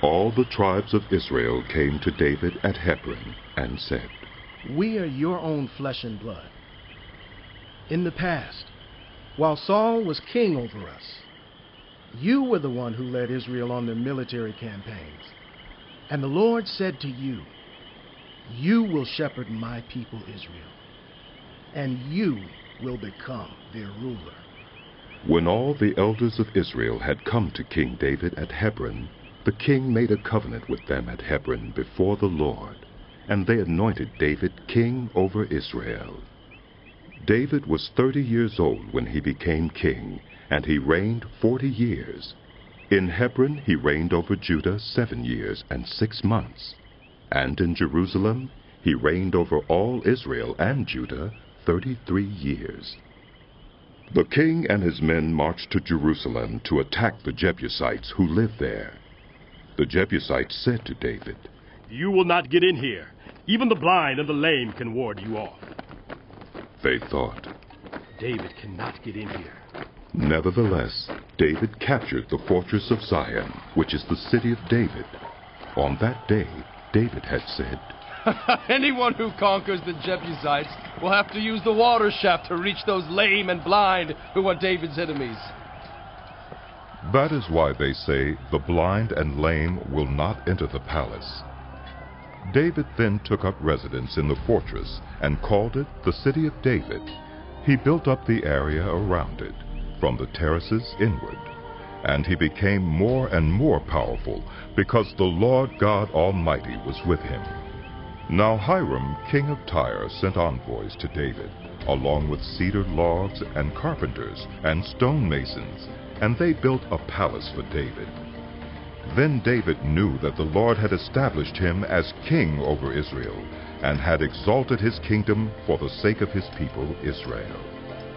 All the tribes of Israel came to David at Hebron and said, "We are your own flesh and blood. In the past, while Saul was king over us, you were the one who led Israel on their military campaigns. And the Lord said to you, 'You will shepherd my people Israel, and you will become their ruler.'" When all the elders of Israel had come to King David at Hebron, the king made a covenant with them at Hebron before the Lord, and they anointed David king over Israel. David was 30 years old when he became king, and he reigned 40 years. In Hebron he reigned over Judah 7 years and 6 months, and in Jerusalem he reigned over all Israel and Judah 33 years. The king and his men marched to Jerusalem to attack the Jebusites who lived there. The Jebusites said to David, "You will not get in here. Even the blind and the lame can ward you off." They thought, "David cannot get in here." Nevertheless, David captured the fortress of Zion, which is the city of David. On that day, David had said, "Anyone who conquers the Jebusites will have to use the water shaft to reach those lame and blind who are David's enemies." That is why they say, "The blind and lame will not enter the palace." David then took up residence in the fortress and called it the City of David. He built up the area around it, from the terraces inward, and he became more and more powerful because the Lord God Almighty was with him. Now Hiram, king of Tyre, sent envoys to David, along with cedar logs and carpenters and stonemasons, and they built a palace for David. Then David knew that the Lord had established him as king over Israel, and had exalted his kingdom for the sake of his people Israel.